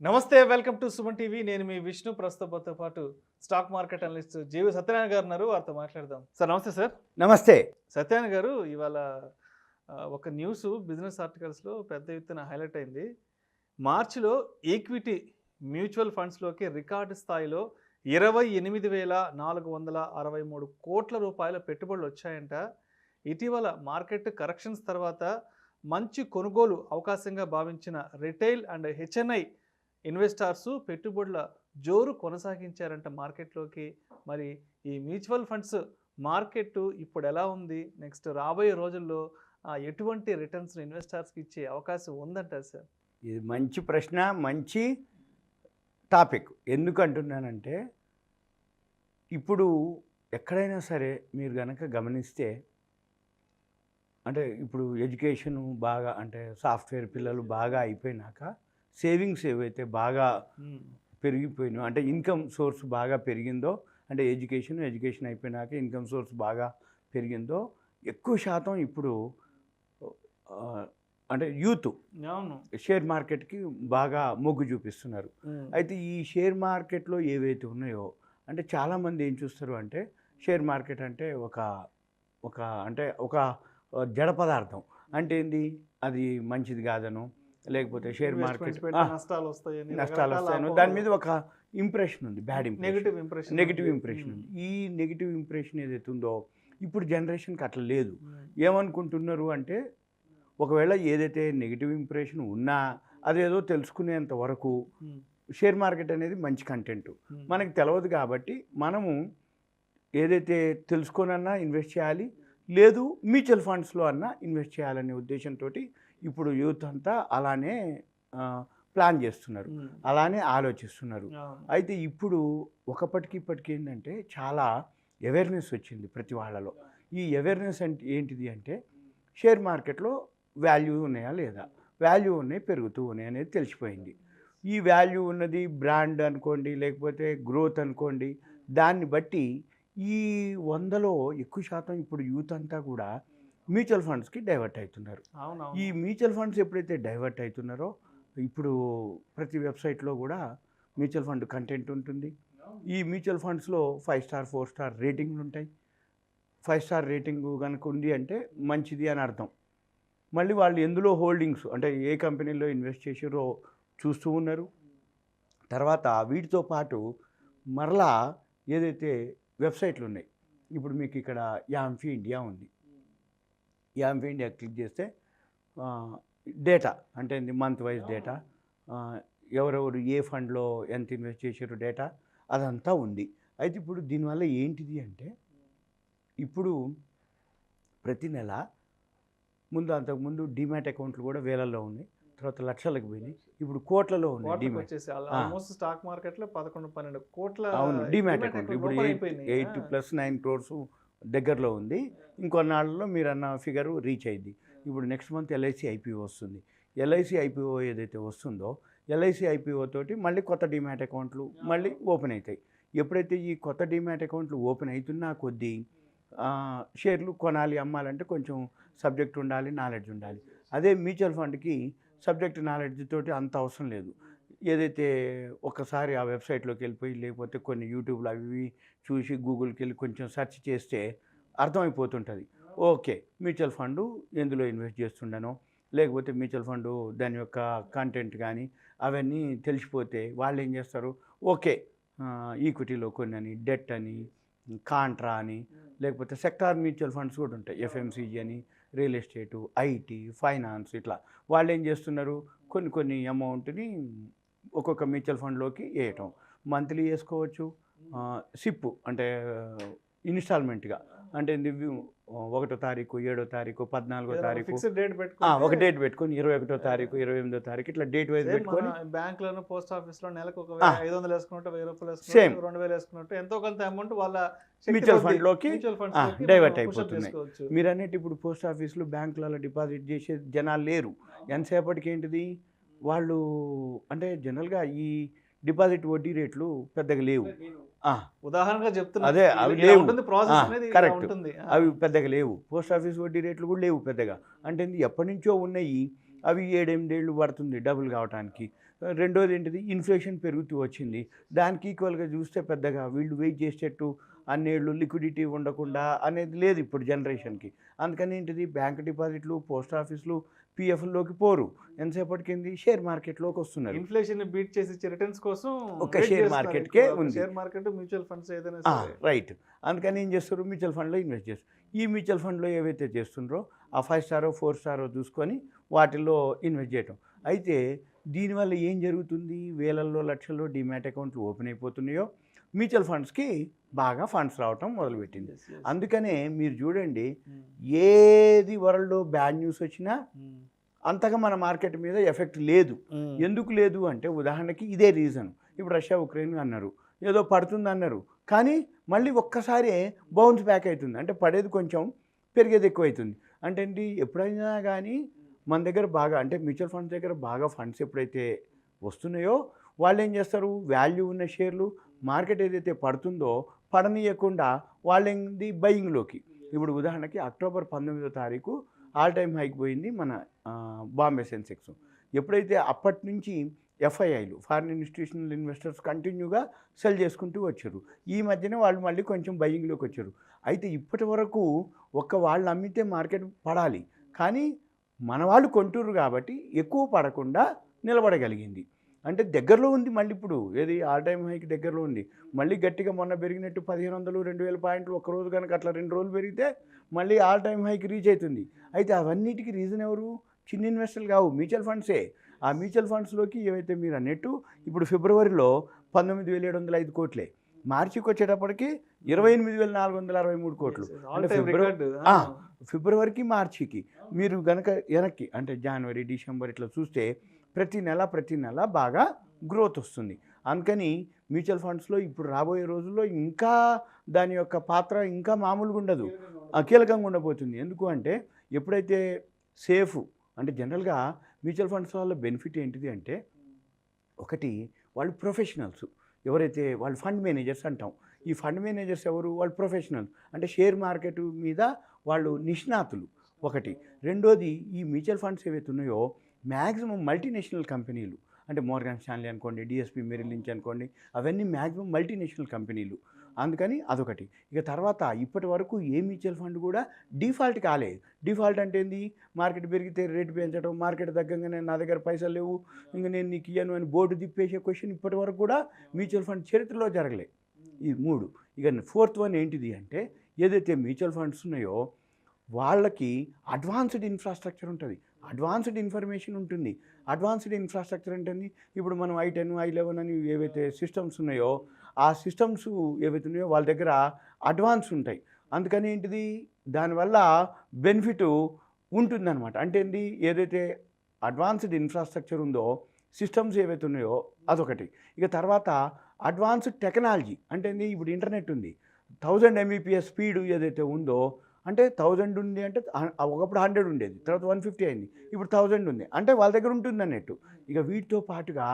నమస్తే welcome to Suman TV నేను మీ విష్ణు ప్రస్తుతంతో పాటు స్టాక్ మార్కెట్ అనలిస్ట్ జీవి సత్యనారాయణ గారు ఉన్నారు వారితో మాట్లాడదాం సార్ నమస్తే సార్ నమస్తే. సత్యనారాయణ గారు ఇవాళ ఒక న్యూస్ బిజినెస్ ఆర్టికల్స్లో పెద్ద ఎత్తున హైలైట్ అయింది మార్చిలో ఈక్విటీ మ్యూచువల్ ఫండ్స్లోకి రికార్డు స్థాయిలో 28,463 కోట్ల రూపాయల పెట్టుబడులు వచ్చాయంట. ఇటీవల మార్కెట్ కరెక్షన్స్ తర్వాత మంచి కొనుగోలు అవకాశంగా భావించిన రిటైల్ అండ్ హెచ్ఎన్ఐ ఇన్వెస్టర్స్ పెట్టుబడుల జోరు కొనసాగించారంట మార్కెట్లోకి. మరి ఈ మ్యూచువల్ ఫండ్స్ మార్కెట్ ఇప్పుడు ఎలా ఉంది, నెక్స్ట్ రాబోయే రోజుల్లో ఎటువంటి రిటర్న్స్ ఇన్వెస్టర్స్కి ఇచ్చే అవకాశం ఉందంటారు సార్? ఇది మంచి ప్రశ్న, మంచి టాపిక్. ఎందుకు అంటున్నానంటే ఇప్పుడు ఎక్కడైనా సరే మీరు కనుక గమనిస్తే అంటే ఇప్పుడు ఎడ్యుకేషన్ బాగా అంటే సాఫ్ట్వేర్ పిల్లలు బాగా అయిపోయినాక సేవింగ్స్ ఏవైతే బాగా పెరిగిపోయినాయో అంటే ఇన్కమ్ సోర్స్ బాగా పెరిగిందో అంటే ఎడ్యుకేషన్ అయిపోయినాక ఇన్కమ్ సోర్స్ బాగా పెరిగిందో ఎక్కువ శాతం ఇప్పుడు అంటే యూత్ షేర్ మార్కెట్కి బాగా మొగ్గు చూపిస్తున్నారు. అయితే ఈ షేర్ మార్కెట్లో ఏవైతే ఉన్నాయో అంటే చాలామంది ఏం చూస్తారు అంటే షేర్ మార్కెట్ అంటే ఒక జడ పదార్థం అంటే ఏంది, అది మంచిది కాదను, లేకపోతే షేర్ మార్కెట్ నష్టాలు వస్తాయను, దాని మీద ఒక ఇంప్రెషన్ ఉంది, బ్యాడ్ నెగిటివ్ ఇంప్రెషన్ ఉంది. ఈ నెగిటివ్ ఇంప్రెషన్ ఏదైతే ఉందో ఇప్పుడు జనరేషన్కి అట్లా లేదు. ఏమనుకుంటున్నారు అంటే ఒకవేళ ఏదైతే నెగిటివ్ ఇంప్రెషన్ ఉన్నా అదేదో తెలుసుకునేంత వరకు షేర్ మార్కెట్ అనేది మంచి కంటెంట్ మనకి తెలియదు కాబట్టి మనము ఏదైతే తెలుసుకోనన్నా ఇన్వెస్ట్ చేయాలి, లేదు మ్యూచువల్ ఫండ్స్లో అన్నా ఇన్వెస్ట్ చేయాలనే ఉద్దేశంతో ఇప్పుడు యూత్ అంతా అలానే ప్లాన్ చేస్తున్నారు, అలానే ఆలోచిస్తున్నారు. అయితే ఇప్పుడు ఇప్పటికీ ఏంటంటే చాలా అవేర్నెస్ వచ్చింది ప్రతి వాళ్ళలో. ఈ అవేర్నెస్ అంటే ఏంటిది అంటే షేర్ మార్కెట్లో వాల్యూ ఉన్నాయా లేదా, వాల్యూ ఉన్నాయి, పెరుగుతూ ఉన్నాయి అనేది తెలిసిపోయింది. ఈ వాల్యూ ఉన్నది బ్రాండ్ అనుకోండి, లేకపోతే గ్రోత్ అనుకోండి, దాన్ని బట్టి ఈ 100లో ఎక్కువ శాతం ఇప్పుడు యూత్ అంతా కూడా మ్యూచువల్ ఫండ్స్కి డైవర్ట్ అవుతున్నారు. ఈ మ్యూచువల్ ఫండ్స్ ఎప్పుడైతే డైవర్ట్ అవుతున్నారో ఇప్పుడు ప్రతి వెబ్సైట్లో కూడా మ్యూచువల్ ఫండ్ కంటెంట్ ఉంటుంది. ఈ మ్యూచువల్ ఫండ్స్లో 5 స్టార్ 4 స్టార్ రేటింగ్లు ఉంటాయి. 5 స్టార్ రేటింగ్ కనుక ఉంది అంటే మంచిది అని అర్థం. మళ్ళీ వాళ్ళు ఎందులో హోల్డింగ్స్ అంటే ఏ కంపెనీలో ఇన్వెస్ట్ చేసారో చూస్తూ ఉన్నారు. తర్వాత వీటితో పాటు మరలా ఏదైతే వెబ్సైట్లు ఉన్నాయి, ఇప్పుడు మీకు ఇక్కడ యాంఫీ ఇండియా ఉంది. యాంఫీ ఇండియా క్లిక్ చేస్తే డేటా అంటే మంత్ వైజ్ డేటా, ఎవరెవరు ఏ ఫండ్లో ఎంత ఇన్వెస్ట్ చేసారో డేటా అదంతా ఉంది. అయితే ఇప్పుడు దీనివల్ల ఏంటిది అంటే ఇప్పుడు ప్రతి నెల అంతకుముందు డిమాట్ అకౌంట్లు కూడా వేలల్లో ఉన్నాయి, తర్వాత లక్షలకు పోయినాయి, ఇప్పుడు కోట్లలో ఉన్నాయి డిమాట్. స్టాక్ మార్కెట్లో 11-12 కోట్ల అవును డిమాట్ అకౌంట్ ఇప్పుడు 8+9 crores దగ్గరలో ఉంది. ఇంకొన్నాళ్ళలో మీరు అన్న ఫిగర్ రీచ్ అయింది. ఇప్పుడు నెక్స్ట్ మంత్ ఎల్ఐసి ఐపీఓ వస్తుంది. ఎల్ఐసి ఐపీఓ ఏదైతే వస్తుందో ఎల్ఐసి ఐపీఓ తోటి మళ్ళీ కొత్త డిమాట్ అకౌంట్లు మళ్ళీ ఓపెన్ అవుతాయి. ఎప్పుడైతే ఈ కొత్త డిమాట్ అకౌంట్లు ఓపెన్ అవుతున్నా కొద్దీ షేర్లు కొనాలి అమ్మాలంటే కొంచెం సబ్జెక్ట్ ఉండాలి, నాలెడ్జ్ ఉండాలి. అదే మ్యూచువల్ ఫండ్కి సబ్జెక్ట్ నాలెడ్జ్ తోటి అంత అవసరం లేదు. ఏదైతే ఒకసారి ఆ వెబ్సైట్లోకి వెళ్ళిపోయి లేకపోతే కొన్ని యూట్యూబ్లో అవి చూసి గూగుల్కి వెళ్ళి కొంచెం సెర్చ్ చేస్తే అర్థమైపోతుంటుంది. ఓకే మ్యూచువల్ ఫండు ఎందులో ఇన్వెస్ట్ చేస్తుండనో, లేకపోతే మ్యూచువల్ ఫండు దాని యొక్క కంటెంట్ కానీ అవన్నీ తెలిసిపోతే వాళ్ళు ఏం చేస్తారు, ఓకే ఈక్విటీలో కొన్ని అని, డెట్ అని, కాంట్రా అని, లేకపోతే సెక్టార్ మ్యూచువల్ ఫండ్స్ కూడా ఉంటాయి, ఎఫ్ఎంసీజీ అని, రియల్ ఎస్టేటు, ఐటీ, ఫైనాన్స్, ఇట్లా వాళ్ళు ఏం చేస్తున్నారు కొన్ని అమౌంట్ని ఒక్కొక్క మ్యూచువల్ ఫండ్లోకి వేయటం. మంత్లీ వేసుకోవచ్చు, సిప్ అంటే ఇన్స్టాల్మెంట్గా అంటే 1వ తారీఖు, 7వ తారీఖు, 14వ తారీఖు ఒక డేట్ పెట్టుకొని 21వ తారీఖు, 28వ తారీఖు ఇట్లా డేట్ వైజ్ పెట్టుకొని బ్యాంకులను పోస్ట్ ఆఫీస్లో నెలకు 500 వేసుకున్నట్టు, 1000 రూపాయలు వేసుకున్నట్టు, 2000 వేసుకున్నట్టు ఎంతో కొంత అమౌంట్ వాళ్ళ మ్యూచువల్ ఫండ్లోకి డైవర్ట్ అయిపోతున్నాయి. మీరు అన్నట్టు ఇప్పుడు పోస్ట్ ఆఫీసులు బ్యాంకులలో డిపాజిట్ చేసే జనాలు లేరు. ఎంతసేపటికి ఏంటిది వాళ్ళు అంటే జనరల్గా ఈ డిపాజిట్ వడ్డీ రేట్లు పెద్దగా లేవు. ఉదాహరణగా చెప్తున్నా, అదే అవి లేవు, కరెక్ట్, అవి పెద్దగా లేవు. పోస్ట్ ఆఫీస్ వడ్డీ రేట్లు కూడా లేవు పెద్దగా. అంటే ఎప్పటి నుంచో ఉన్నాయి, అవి 7-8 ఏళ్ళు పడుతుంది డబుల్ కావడానికి. రెండోది ఏంటిది, ఇన్ఫ్లేషన్ పెరుగుతూ వచ్చింది. దానికి ఈక్వల్గా చూస్తే పెద్దగా వీళ్ళు వెయిట్ చేసేటట్టు అన్నేళ్ళు లిక్విడిటీ ఉండకుండా అనేది లేదు ఇప్పుడు జనరేషన్కి. అందుకని ఏంటిది, బ్యాంక్ డిపాజిట్లు, పోస్ట్ ఆఫీసులు, పిఎఫ్లోకి పోరు. ఎంతసేపటికింది షేర్ మార్కెట్లోకి వస్తున్నారు. ఇన్ఫ్లేషన్ బీట్ చేసి రిటర్న్స్ కోసం ఒక షేర్ మార్కెట్కే ఉంది. షేర్ మార్కెట్, మ్యూచువల్ ఫండ్స్ ఏదైనా రైట్. అందుకని ఏం చేస్తారు, మ్యూచువల్ ఫండ్లో ఇన్వెస్ట్ చేస్తారు. ఈ మ్యూచువల్ ఫండ్లో ఏవైతే చేస్తుండ్రో ఆ 5 స్టారో 4 స్టారో చూసుకొని వాటిల్లో ఇన్వెస్ట్ చేయటం. అయితే దీనివల్ల ఏం జరుగుతుంది, వేలల్లో లక్షల్లో డిమాట్ అకౌంట్లు ఓపెన్ అయిపోతున్నాయో, మ్యూచువల్ ఫండ్స్కి బాగా ఫండ్స్ రావటం మొదలుపెట్టింది. అందుకనే మీరు చూడండి, ఏది వరల్డ్లో బ్యాడ్ న్యూస్ వచ్చినా అంతగా మన మార్కెట్ మీద ఎఫెక్ట్ లేదు. ఎందుకు లేదు అంటే, ఉదాహరణకి ఇదే రీజన్. ఇప్పుడు రష్యా ఉక్రెయిన్ అన్నారు, ఏదో పడుతుంది అన్నారు, కానీ మళ్ళీ ఒక్కసారి బౌన్స్ బ్యాక్ అవుతుంది. అంటే పడేది కొంచెం, పెరిగేది ఎక్కువ అవుతుంది. అంటే ఏంటి, ఎప్పుడైనా కానీ మన దగ్గర బాగా, అంటే మ్యూచువల్ ఫండ్స్ దగ్గర బాగా ఫండ్స్ ఎప్పుడైతే వస్తున్నాయో వాళ్ళు ఏం చేస్తారు, వాల్యూ ఉన్న షేర్లు మార్కెట్ ఏదైతే పడుతుందో పడనీయకుండా వాళ్ళేంది బయింగ్లోకి. ఇప్పుడు ఉదాహరణకి అక్టోబర్ 19వ తారీఖు ఆల్ టైమ్ హైక్ పోయింది మన బాంబే సెన్సెక్స్. ఎప్పుడైతే అప్పటి నుంచి ఎఫ్ఐఐలు, ఫారిన్ ఇన్స్టిట్యూషనల్ ఇన్వెస్టర్స్ కంటిన్యూగా సెల్ చేసుకుంటూ వచ్చారు. ఈ మధ్యన వాళ్ళు మళ్ళీ కొంచెం బయింగ్లోకి వచ్చారు. అయితే ఇప్పటి వరకు వాళ్ళు అమ్మితే మార్కెట్ పడాలి, కానీ మన వాళ్ళు కొంటురు కాబట్టి ఎక్కువ పడకుండా నిలబడగలిగింది. అంటే దగ్గరలో ఉంది మళ్ళీ, ఇప్పుడు ఏది ఆల్ టైమ్ హైకి దగ్గరలో ఉంది. మళ్ళీ గట్టిగా మొన్న పెరిగినట్టు 1500 2000 పాయింట్లు ఒక్కరోజు కనుక అట్లా 2 రోజులు పెరిగితే మళ్ళీ ఆల్ టైమ్ హైకి రీచ్ అవుతుంది. అయితే అవన్నిటికీ రీజన్ ఎవరు, చిన్న ఇన్వెస్టర్లు కావు, మ్యూచువల్ ఫండ్సే. ఆ మ్యూచువల్ ఫండ్స్లోకి ఏవైతే మీరు అన్నట్టు ఇప్పుడు ఫిబ్రవరిలో 19,705 కోట్లే, మార్చికి వచ్చేటప్పటికి 28,463 కోట్లు. అంటే ఫిబ్రవరికి మార్చికి మీరు కనుక వెనక్కి అంటే జనవరి డిసెంబర్ ఇట్లా చూస్తే ప్రతి నెల బాగా గ్రోత్ వస్తుంది. అందుకని మ్యూచువల్ ఫండ్స్లో ఇప్పుడు రాబోయే రోజుల్లో ఇంకా దాని యొక్క పాత్ర ఇంకా మామూలుగా ఉండదు, కీలకంగా ఉండబోతుంది. ఎందుకు అంటే ఎప్పుడైతే సేఫ్, అంటే జనరల్గా మ్యూచువల్ ఫండ్స్ వల్ల బెనిఫిట్ ఏంటిది అంటే, ఒకటి వాళ్ళు ప్రొఫెషనల్స్, ఎవరైతే వాళ్ళు ఫండ్ మేనేజర్స్ అంటాం. ఈ ఫండ్ మేనేజర్స్ ఎవరు, వాళ్ళు ప్రొఫెషనల్, అంటే షేర్ మార్కెట్ మీద వాళ్ళు నిష్ణాతులు ఒకటి. రెండోది, ఈ మ్యూచువల్ ఫండ్స్ ఏవైతే ఉన్నాయో మ్యాక్సిమం మల్టీనేషనల్ కంపెనీలు, అంటే మోర్గాన్ స్టాన్లీ అనుకోండి, డిఎస్పి మెరిల్ లించ్ అనుకోండి, అవన్నీ మ్యాక్సిమం మల్టీనేషనల్ కంపెనీలు. అందుకని అదొకటి. ఇక తర్వాత ఇప్పటి వరకు ఏ మ్యూచువల్ ఫండ్ కూడా డిఫాల్ట్ కాలేదు. డిఫాల్ట్ అంటే ఏంది, మార్కెట్ పెరిగితే రేటు పెంచడం, మార్కెట్ తగ్గంగానే నా దగ్గర పైసలు లేవు ఇంకా నేను నీకు ఇయ్యను అని బోర్డు తిప్పేసే క్వశ్చన్ ఇప్పటి వరకు కూడా మ్యూచువల్ ఫండ్ చరిత్రలో జరగలేదు. ఈ 3. ఇక 4th వన్ ఏంటిది అంటే, ఏదైతే మ్యూచువల్ ఫండ్స్ ఉన్నాయో వాళ్ళకి అడ్వాన్స్డ్ ఇన్ఫ్రాస్ట్రక్చర్ ఉంటుంది, అడ్వాన్స్డ్ ఇన్ఫర్మేషన్ ఉంటుంది. అడ్వాన్స్డ్ ఇన్ఫ్రాస్ట్రక్చర్ అంటే ఇప్పుడు మనం i10 i11 అని ఏవైతే సిస్టమ్స్ ఉన్నాయో ఆ సిస్టమ్స్ ఏవైతే ఉన్నాయో వాళ్ళ దగ్గర అడ్వాన్స్ ఉంటాయి. అందుకని ఏంటిది, దానివల్ల బెనిఫిట్ ఉంటుందన్నమాట. అంటే ఏంటి, ఏదైతే అడ్వాన్స్డ్ ఇన్ఫ్రాస్ట్రక్చర్ ఉందో, సిస్టమ్స్ ఏవైతే ఉన్నాయో అదొకటి. ఇక తర్వాత అడ్వాన్స్డ్ టెక్నాలజీ అంటే ఏంటి, ఇప్పుడు ఇంటర్నెట్ ఉంది, 1000 Mbps స్పీడ్ ఏదైతే ఉందో, అంటే 1000 ఉంది అంటే ఒకప్పుడు 100 ఉండేది, తర్వాత 150 అయింది, ఇప్పుడు 1000 ఉంది, అంటే వాళ్ళ దగ్గర ఉంటుంది అన్నట్టు. ఇక వీటితో పాటుగా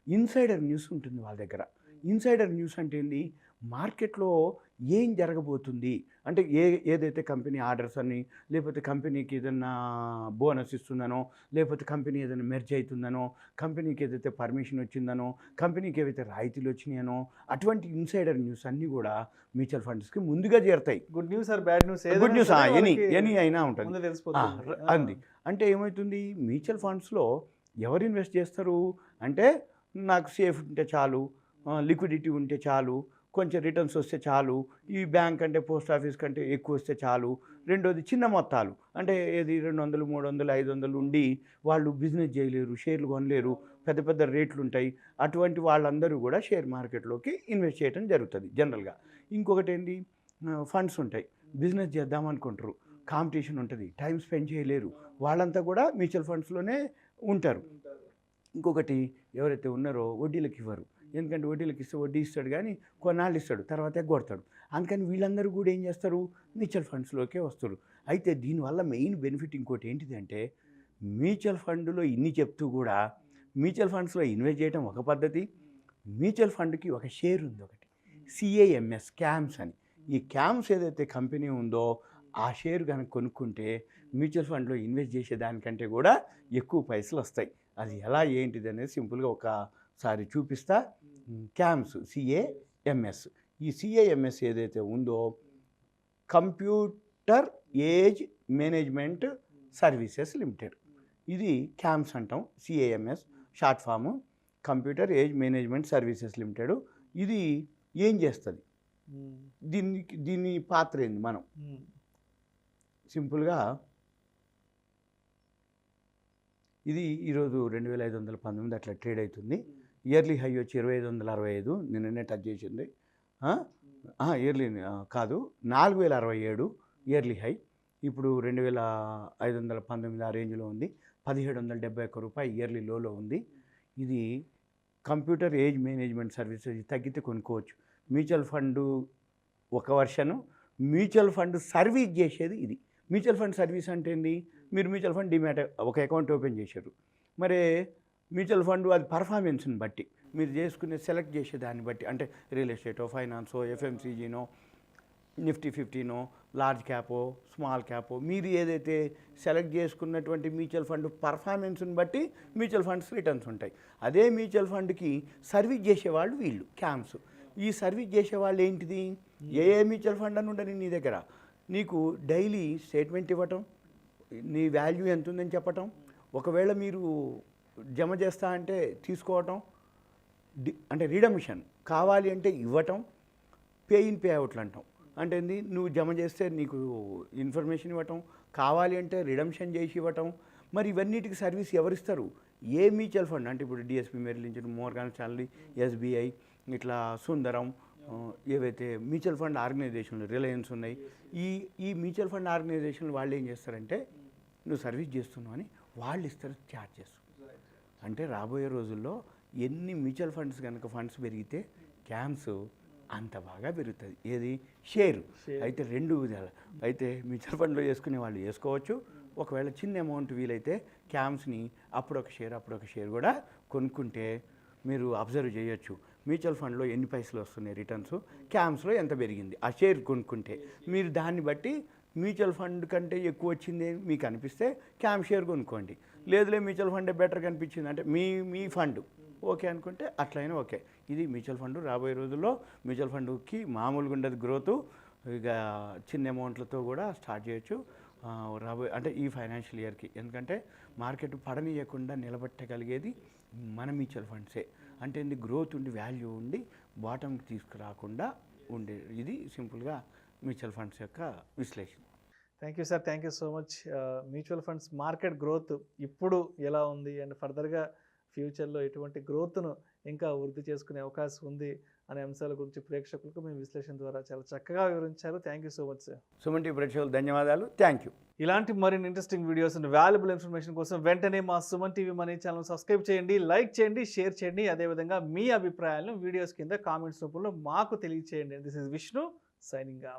ఇన్సైడర్ న్యూస్ ఉంటుంది వాళ్ళ దగ్గర. ఇన్సైడర్ న్యూస్ అంటే ఏంది, మార్కెట్లో ఏం జరగబోతుంది అంటే, ఏదైతే కంపెనీ ఆర్డర్స్ అని, లేకపోతే కంపెనీకి ఏదైనా బోనస్ ఇస్తుందనో, లేకపోతే కంపెనీ ఏదైనా మెర్జ్ అవుతుందనో, కంపెనీకి ఏదైతే పర్మిషన్ వచ్చిందనో, కంపెనీకి ఏవైతే రాయితీలు వచ్చినాయనో, అటువంటి ఇన్సైడర్ న్యూస్ అన్నీ కూడా మ్యూచువల్ ఫండ్స్కి ముందుగా చేరుతాయి. Good news or bad news, good news any అయినా ఉంటుంది అంది. అంటే ఏమవుతుంది, మ్యూచువల్ ఫండ్స్లో ఎవరు ఇన్వెస్ట్ చేస్తారు అంటే, నాకు సేఫ్ ఉంటే చాలు, లిక్విడిటీ ఉంటే చాలు, కొంచెం రిటర్న్స్ వస్తే చాలు, ఈ బ్యాంక్ కంటే పోస్ట్ ఆఫీస్ కంటే ఎక్కువ వస్తే చాలు. రెండోది, చిన్న మొత్తాలు, అంటే ఏది 200 300 500 ఉండి వాళ్ళు బిజినెస్ చేయలేరు, షేర్లు కొనలేరు, పెద్ద పెద్ద రేట్లు ఉంటాయి. అటువంటి వాళ్ళందరూ కూడా షేర్ మార్కెట్లోకి ఇన్వెస్ట్ చేయడం జరుగుతుంది జనరల్గా. ఇంకొకటి ఏంటి, ఫండ్స్ ఉంటాయి, బిజినెస్ చేద్దామనుకుంటారు, కాంపిటీషన్ ఉంటుంది, టైం స్పెండ్ చేయలేరు, వాళ్ళంతా కూడా మ్యూచువల్ ఫండ్స్లోనే ఉంటారు. ఇంకొకటి, ఎవరైతే ఉన్నారో వడ్డీలకు ఇవ్వరు, ఎందుకంటే వడ్డీలకు ఇస్తే వడ్డీ ఇస్తాడు కానీ కొన్నాళ్ళు ఇస్తాడు, తర్వాత ఎగ్గొడతాడు. అందుకని వీళ్ళందరూ కూడా ఏం చేస్తారు, మ్యూచువల్ ఫండ్స్లోకే వస్తారు. అయితే దీనివల్ల మెయిన్ బెనిఫిట్ ఇంకోటి ఏంటిది అంటే, మ్యూచువల్ ఫండ్లో ఇన్ని చెప్తూ కూడా మ్యూచువల్ ఫండ్స్లో ఇన్వెస్ట్ చేయడం ఒక పద్ధతి, మ్యూచువల్ ఫండ్కి ఒక షేర్ ఉంది ఒకటి, CAMS, క్యామ్స్ అని. ఈ క్యామ్స్ ఏదైతే కంపెనీ ఉందో ఆ షేర్ కనుక కొనుక్కుంటే మ్యూచువల్ ఫండ్లో ఇన్వెస్ట్ చేసేదానికంటే కూడా ఎక్కువ పైసలు వస్తాయి. అది ఎలా ఏంటిది అనేది సింపుల్గా ఒకసారి చూపిస్తా. క్యామ్స్ CAMS, ఈ CAMS ఏదైతే ఉందో computer age management services limited, ఇది క్యామ్స్ అంటాం. CAMS short form, computer age management services limited. ఇది ఏం చేస్తుంది, దీని పాత్ర ఏంది, మనం సింపుల్గా ఇది ఈరోజు 2519 అట్లా ట్రేడ్ అవుతుంది. ఇయర్లీ హై వచ్చి 2565, నిన్ననే టచ్ చేసింది. ఇయర్లీ కాదు, 4067 ఇయర్లీ హై. ఇప్పుడు 2519 ఆ రేంజ్లో ఉంది. 1771 రూపాయలు ఇయర్లీ లోలో ఉంది. ఇది కంప్యూటర్ ఏజ్ మేనేజ్మెంట్ సర్వీసెస్, తగ్గితే కొనుక్కోవచ్చు. మ్యూచువల్ ఫండ్ ఒక వర్షను, మ్యూచువల్ ఫండ్ సర్వీస్ చేసేది ఇది. మ్యూచువల్ ఫండ్ సర్వీస్ అంటే ఏంది, మీరు మ్యూచువల్ ఫండ్ డిమాట్ ఒక అకౌంట్ ఓపెన్ చేశారు, మరి మ్యూచువల్ ఫండ్ అది పర్ఫార్మెన్స్ని బట్టి మీరు చేసుకునే సెలెక్ట్ చేసే దాన్ని బట్టి, అంటే రియల్ ఎస్టేటో, ఫైనాన్సో, FMCGనో, నిఫ్టీ 50నో, లార్జ్ క్యాపో, స్మాల్ క్యాపో, మీరు ఏదైతే సెలెక్ట్ చేసుకున్నటువంటి మ్యూచువల్ ఫండ్ పర్ఫార్మెన్స్ని బట్టి మ్యూచువల్ ఫండ్స్ రిటర్న్స్ ఉంటాయి. అదే మ్యూచువల్ ఫండ్కి సర్వీస్ చేసేవాళ్ళు వీళ్ళు క్యామ్స్. ఈ సర్వీస్ చేసేవాళ్ళు ఏంటిది, ఏ మ్యూచువల్ ఫండ్ అని ఉండని నీ దగ్గర నీకు డైలీ స్టేట్మెంట్ ఇవ్వటం, నీ వాల్యూ ఎంత ఉందని చెప్పటం, ఒకవేళ మీరు జమ చేస్తా అంటే తీసుకోవటం, అంటే రిడమ్షన్ కావాలి అంటే ఇవ్వటం, పే ఇన్ పే అవుట్లు అంటాం. అంటే ఏంది, నువ్వు జమ చేస్తే నీకు ఇన్ఫర్మేషన్ ఇవ్వటం, కావాలి అంటే రిడమ్షన్ చేసి ఇవ్వటం. మరి ఇవన్నిటికి సర్వీస్ ఎవరిస్తారు, ఏ మ్యూచువల్ ఫండ్ అంటే ఇప్పుడు DSP, Merrill Lynch, Morgan Stanley, SBI, ఇట్లా సుందరం, ఏవైతే మ్యూచువల్ ఫండ్ ఆర్గనైజేషన్లు, రిలయన్స్ ఉన్నాయి, ఈ మ్యూచువల్ ఫండ్ ఆర్గనైజేషన్లు వాళ్ళు ఏం చేస్తారంటే నువ్వు సర్వీస్ చేస్తున్నావు అని వాళ్ళు ఇస్తారు ఛార్జెస్. అంటే రాబోయే రోజుల్లో ఎన్ని మ్యూచువల్ ఫండ్స్ కనుక ఫండ్స్ పెరిగితే క్యామ్స్ అంత బాగా పెరుగుతుంది. ఏది, షేరు. అయితే రెండు విధాలు, అయితే మ్యూచువల్ ఫండ్లో వేసుకునే వాళ్ళు వేసుకోవచ్చు. ఒకవేళ చిన్న అమౌంట్ వీలైతే క్యామ్స్ని అప్పుడొక షేర్ కూడా కొనుక్కుంటే మీరు అబ్జర్వ్ చేయొచ్చు. మ్యూచువల్ ఫండ్లో ఎన్ని పైసలు వస్తున్నాయి రిటర్న్స్, క్యామ్స్లో ఎంత పెరిగింది, ఆ షేర్ కొనుక్కుంటే మీరు దాన్ని బట్టి మ్యూచువల్ ఫండ్ కంటే ఎక్కువ వచ్చింది మీకు అనిపిస్తే క్యామ్ షేర్ కొనుక్కోండి. లేదులే మ్యూచువల్ ఫండే బెటర్ కనిపించింది అంటే మీ ఫండ్ ఓకే అనుకుంటే అట్లయినా ఓకే. ఇది మ్యూచువల్ ఫండ్. రాబోయే రోజుల్లో మ్యూచువల్ ఫండ్కి మామూలుగా ఉండదు గ్రోత్, ఇక చిన్న అమౌంట్లతో కూడా స్టార్ట్ చేయొచ్చు రాబోయే, అంటే ఈ ఫైనాన్షియల్ ఇయర్కి. ఎందుకంటే మార్కెట్ పడనీయకుండా నిలబెట్టగలిగేది మన మ్యూచువల్ ఫండ్సే. అంటే ఇది గ్రోత్ ఉండి వాల్యూ ఉండి బాటంకి తీసుకురాకుండా ఉండే, ఇది సింపుల్గా మ్యూచువల్ ఫండ్స్ యొక్క విశ్లేషణ. Thank you sir, thank you so much. Mutual funds market growth ఇప్పుడు ఎలా ఉంది అండ్ ఫర్దర్గా ఫ్యూచర్లో ఎటువంటి గ్రోత్ను ఇంకా వృద్ధి చేసుకునే అవకాశం ఉంది అనే అంశాల గురించి ప్రేక్షకులకు మీ విశ్లేషణ ద్వారా చాలా చక్కగా వివరించారు. Thank you so much sir. Suman ప్రేక్షకులు ధన్యవాదాలు, థ్యాంక్ యూ. ఇలాంటి మరిన్ని interesting videos and valuable information కోసం వెంటనే మా Suman TV money channel subscribe చేయండి, లైక్ చేయండి, షేర్ చేయండి. అదేవిధంగా మీ అభిప్రాయాలను వీడియోస్ కింద కామెంట్స్ రూపంలో మాకు తెలియచేయండి. This is Vishnu signing off.